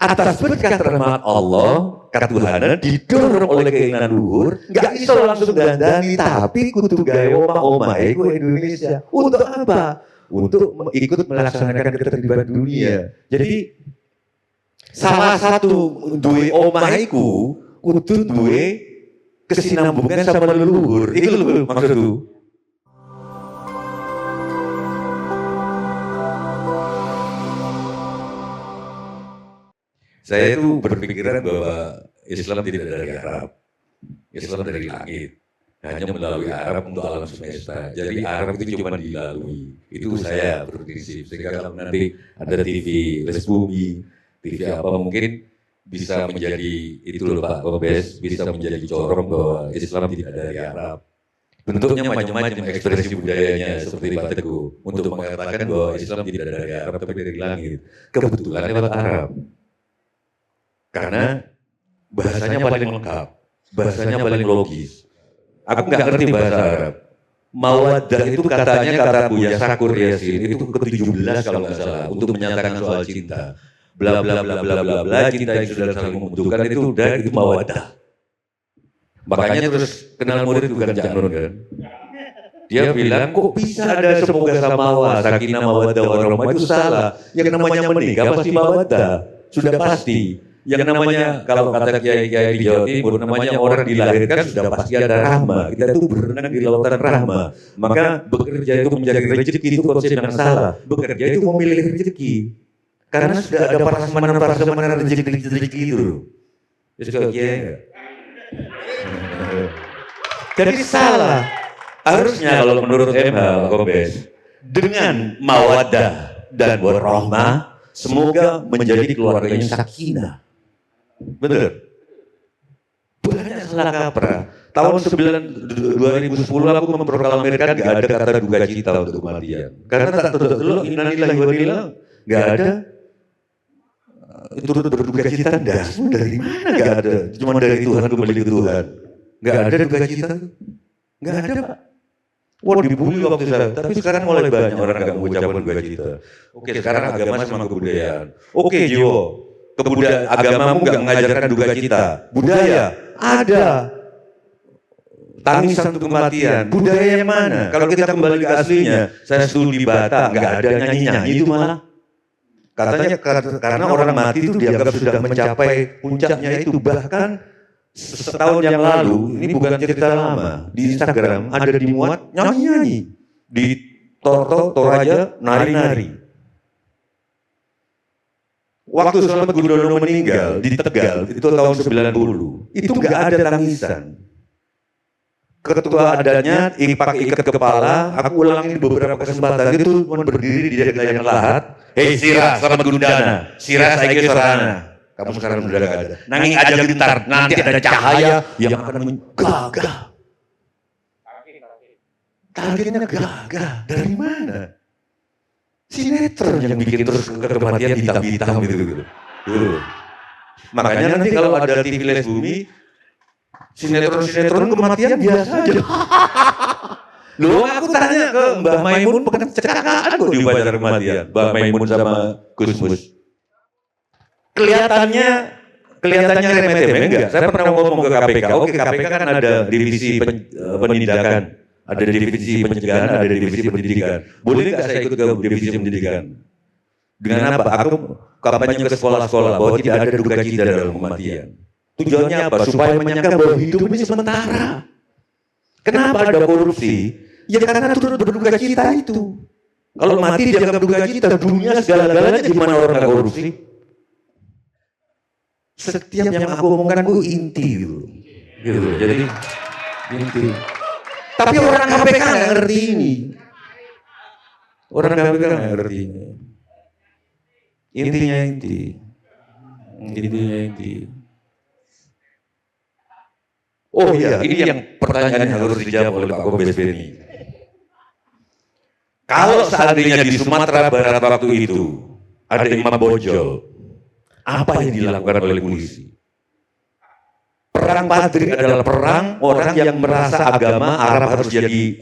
atas berkat rahmat Allah, katuhanan didorong oleh keinginan luhur, nggak bisa langsung dandani, tapi kudu gawe omah iku Indonesia. Untuk apa? Untuk ikut melaksanakan ketertiban dunia. Jadi salah satu duwe omah iku kudu duwe kesinambungan sama leluhur. Iku lho maksudku. Saya itu berpikiran bahwa Islam tidak dari Arab, Islam dari langit, hanya melalui Arab untuk alam semesta. Jadi Arab itu cuma dilalui. Itu saya berprinsip. Sehingga kalau nanti ada TV Les Bumi, TV apa mungkin bisa menjadi itu loh Pak Kombes, bisa menjadi corong bahwa Islam tidak dari Arab. Bentuknya macam-macam, ekspresi budayanya seperti Pak Teguh untuk mengatakan bahwa Islam tidak dari Arab tapi dari langit. Kebetulan lewat Arab. Karena bahasanya paling lengkap, bahasanya paling logis. Aku nggak ngerti bahasa Arab. Mawaddah itu katanya kata Buya Sakur Yasin itu ke-17 kalau nggak salah untuk menyatakan soal cinta. Bla bla bla bla bla bla, cinta yang sudah saling membutuhkan itu udah itu mawaddah. Makanya terus kenal murid bukan Janun kan. Dia bilang kok bisa ada semoga samawa, sakinah mawaddah warahmah itu salah. Yang namanya menikah pasti mawaddah, sudah pasti. Yang namanya kalau kata kiai-kiai di Jawa Timur namanya orang dilahirkan sudah pasti ada rahma. Kita itu berenang di lautan rahma. Maka bekerja itu mencari rezeki itu konsep yang salah. Bekerja itu memilih rezeki. Karena sudah ada prasmanan rezeki itu. Jadi kiai. Jadi salah. Harusnya kalau menurut MH Kombes dengan mawaddah dan warahmah semoga menjadi keluarganya sakinah. Betul. Banyak salah kaprah. Tahun 2010 aku memproklamirkan gak ada kata duka cita untuk kematian. Karena tak terlalu innalillahi wa inna gak ada. Turut berduka cita dari mana gak ada. Cuma dari Tuhan kembali ke Tuhan. Gak ada duka cita. Gak ada Pak. Wah dibully waktu saya. Tapi sekarang mulai banyak orang gak mengucapkan duka cita. Oke sekarang agama sama kebudayaan. Oke Jiwo. Kebudayaan agamamu nggak mengajarkan duka cita. Budaya ada. Tangisan untuk kematian. Budaya yang mana? Kalau kita kembali ke aslinya, saya studi Batak nggak ada nyanyi-nyanyi itu malah. Katanya karena orang mati itu dianggap sudah mencapai puncaknya itu. Bahkan setahun yang lalu, ini bukan cerita lama, di Instagram ada dimuat nyanyi-nyanyi. Di Toraja nari-nari. Waktu Slamet Gudono meninggal di Tegal itu tahun 90, itu nggak ada tangisan. Ketua adatnya ikat kepala, aku ulangin beberapa kesempatan itu berdiri di yang lahat. Hei Sirah Slamet Gundana, Sirah saiki sorana. Kamu sekarang sudah nggak ada. Nanging aja gentar, nanti ada cahaya yang akan menggagah. Targetnya gagah dari mana? Sinetron yang bikin terus kematian hitam-hitam gitu. Makanya nanti kalau ada TV Les Bumi, sinetron kematian biasa aja. Loh aku tanya ke Mbah Maimun kecelakaan kok di upacara kematian. Mbah Maimun sama Gusmus. Kelihatannya remeh-temeh enggak? Saya pernah ngomong ke KPK. Oke KPK kan ada divisi penindakan. Ada divisi pencegahan, ada divisi pendidikan. Boleh nggak saya ikut ke divisi pendidikan? Dengan apa? Aku kampanye ke sekolah-sekolah bahwa tidak ada duka cita dalam kematian. Tujuannya apa? Supaya menyangka bahwa hidup ini sementara. Kenapa ada korupsi? Ya karena turut berduka cita itu. Kalau mati dianggap duka cita, dunia segala-galanya gimana orang nggak korupsi? Setiap yang aku omongkan itu inti gitu. Jadi inti. Tapi orang KPK nggak ngerti ini. Orang KPK nggak ngerti ini. Intinya inti. Oh iya, ini yang pertanyaan yang harus dijawab oleh Pak Kombes Beni. Kalau seandainya di Sumatera Barat waktu itu ada imam bojol, apa yang dilakukan oleh polisi? Perang Padri adalah perang orang yang merasa agama Arab harus jadi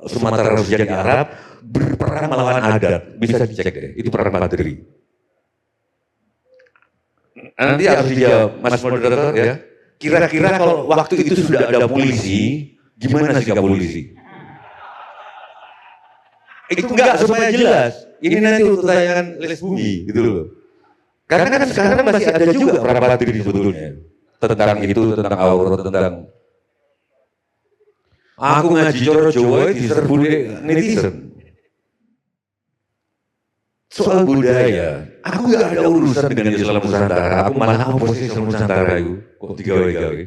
Sumatera harus jadi Arab, berperang melawan adat. Bisa dicek deh, itu perang Padri. Nanti harus dijawab, Mas Moderator ya. Kira-kira kalau waktu itu sudah ada polisi, gimana sikap polisi? Itu enggak supaya jelas. Ini nanti untuk tayangan Les Bumi gitu loh. Karena kan sekarang masih ada juga pra-peradilan sebetulnya. Tentang itu, tentang aurat, tentang aku ngaji coro Jawa diserbu netizen. Soal budaya, aku gak ada urusan dengan Islam Nusantara, aku malah oposisi Islam Nusantara itu, kok digawe-gawe.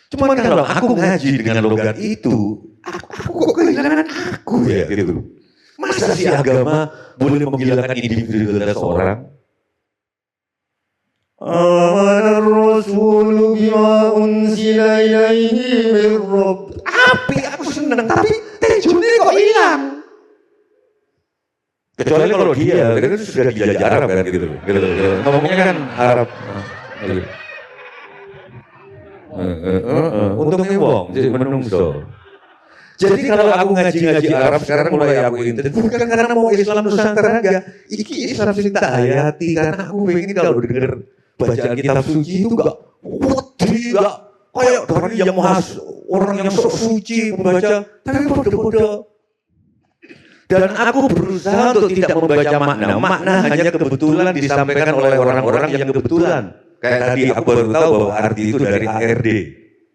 Cuman kalau aku ngaji dengan logat itu, aku kok kehilangan aku ya gitu. Masa sih agama boleh menghilangkan individualitas seorang? Amana ar-rasulu bima unsila ilaihi min rabb. Aku seneng, tapi tejune kok hilang. Kecuali kalau dia, kan sudah dijajah Arab kan gitu. Ngomongnya kan Arab. Untungnya wong, jadi menungso. Jadi kalau aku ngaji Arab sekarang mulai aku intens, bukan karena mau Islam Nusantara enggak. Iki Islam sing tak hayati, karena aku pengen kalau denger bacaan kitab suci itu enggak wedi, enggak kayak dari yang orang yang sok suci membaca, tapi bodoh-bodoh. Dan aku berusaha untuk tidak membaca makna. Makna hanya kebetulan disampaikan oleh orang-orang yang kebetulan. Kayak tadi aku baru tahu bahwa arti itu dari ARD.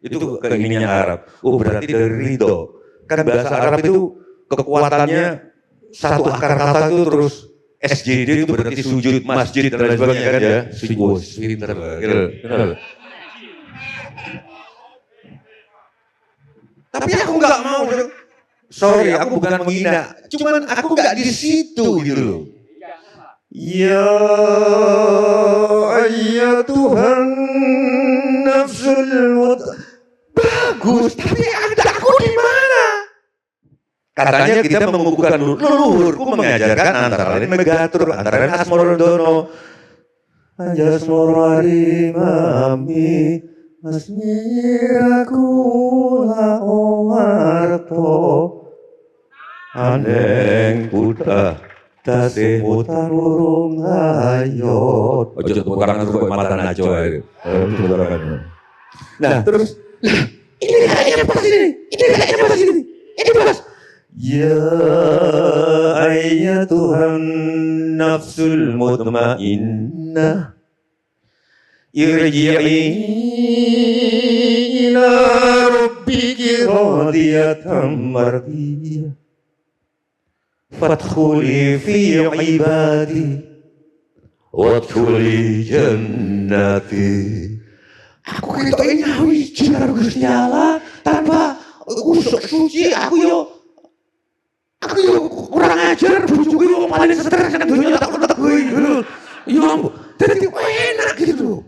Itu keinginannya Arab. Oh berarti dari ridho. Kan bahasa Arab itu kekuatannya satu akar kata itu terus SJD itu berarti sujud, masjid dan lain sebagainya kan ya. Pinter. Tapi aku nggak mau. Sorry, aku bukan menghina. Cuman aku nggak di situ gitu loh. Ya Tuhan nafsul bagus, tapi ada aku di mana? Katanya kita mengukuhkan leluhurku mengajarkan antara lain Megatur, antara lain Asmorodono, Anjasmorari mami Asmiraku la omarto Aneng Buddha tasih Mutar urung ayot. Ojo tepuk tangan kok mata najo ae. Nah, terus ini kayaknya pas ini. Ini pas. Ya Tuhan nafsul mutmainnah irji'i ila rabbiki radiyatan mardiyah fadkhuli fi ibadi wadkhuli jannati. Aku itu nyawi jinar Gusti Allah tanpa usuk suci aku yo kurang ajar bojoku yo paling stres nang dunya tak tak gue gitu. Yo dadi enak gitu.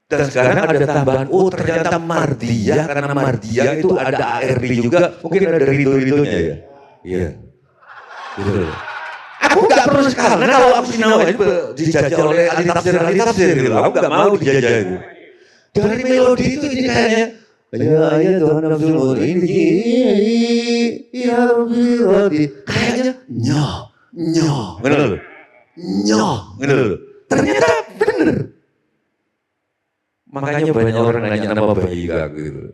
Dan sekarang ada tambahan, oh ternyata Mardiyah, karena Mardiyah itu ada ARD juga, mungkin ada ridho-ridhonya ya. Iya. Gitu. Aku nggak perlu sekali, karena kalau aku sinau itu dijajah oleh ahli tafsir gitu. Aku nggak mau dijajah itu. Dari melodi itu ini kayaknya, ya Tuhan nafsul mutmainnah ya Rabbi radi. Kayaknya nyoh, bener. Ternyata bener. Makanya banyak orang nanya nama bayi aku gitu.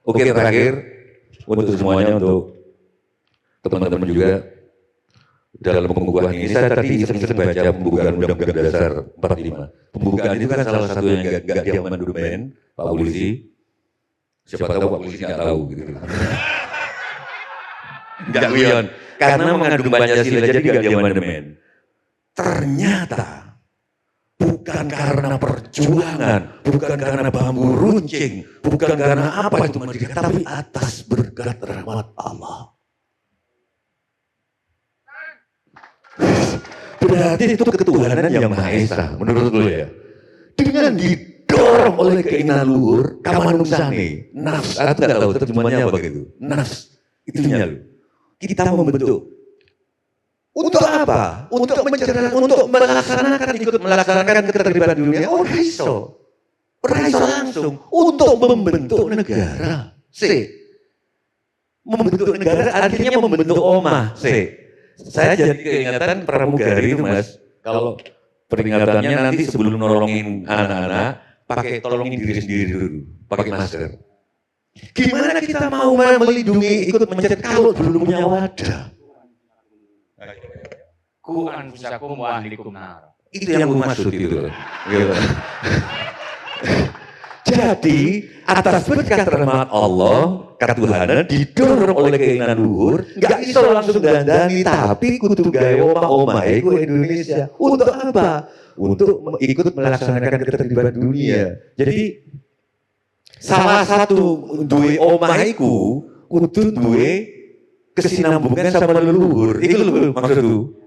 Oke, terakhir untuk semuanya, untuk teman-teman juga dalam pembukaan ini, saya tadi iseng-iseng baca pembukaan Undang-Undang Dasar 45. Pembukaan itu kan salah satu yang gak diamandemen Pak Polisi. Siapa tahu Pak Polisi nggak tahu gitu. Nggak guyon, karena mengandung Pancasila jadi gak diamandemen. Ternyata bukan karena perjuangan, bukan karena bambu runcing, bukan karena apa itu merdeka, tapi atas berkat rahmat Allah. Berarti itu ketuhanan yang Maha Esa, menurut lu ya. Dengan didorong oleh keinginan luhur, kamanungsane, nafs, aku nggak tahu terjemahannya apa gitu. Nafs, itunya lu. Kita membentuk. Untuk apa? Untuk melaksanakan, ikut melaksanakan keterlibatan dunia. Raiso langsung. Untuk membentuk negara. Membentuk negara artinya membentuk omah. Saya jadi keingatan pramugari itu Mas. Kalau Peringatannya nanti sebelum nolongin anak-anak, pakai tolongin diri sendiri dulu, pakai masker. Gimana kita mau melindungi ikut mencet kalau belum punya wadah? Ku anfusakum wa ahlikum nar. Itu yang gue maksud itu. Gitu. Jadi atas berkat rahmat Allah, ketuhanan didorong oleh keinginan luhur, nggak bisa langsung dandani, tapi kudu gawe omah iku Indonesia. Untuk apa? Untuk ikut melaksanakan ketertiban dunia. Jadi salah satu duwe omah iku kudu duwe kesinambungan sama leluhur. Itu lho maksudku.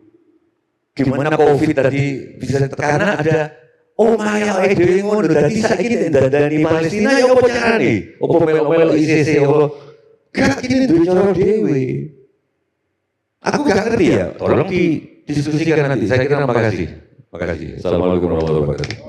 Gimana Covid tadi bisa karena ada omah ya dhewe ngono dadi saiki dandani Palestina ya apa carane? Apa melo-melo ICC apa gak kene duwe cara dhewe. Aku gak ngerti ya, tolong didiskusikan nanti. Saya kira makasih. Makasih. Assalamualaikum warahmatullahi wabarakatuh.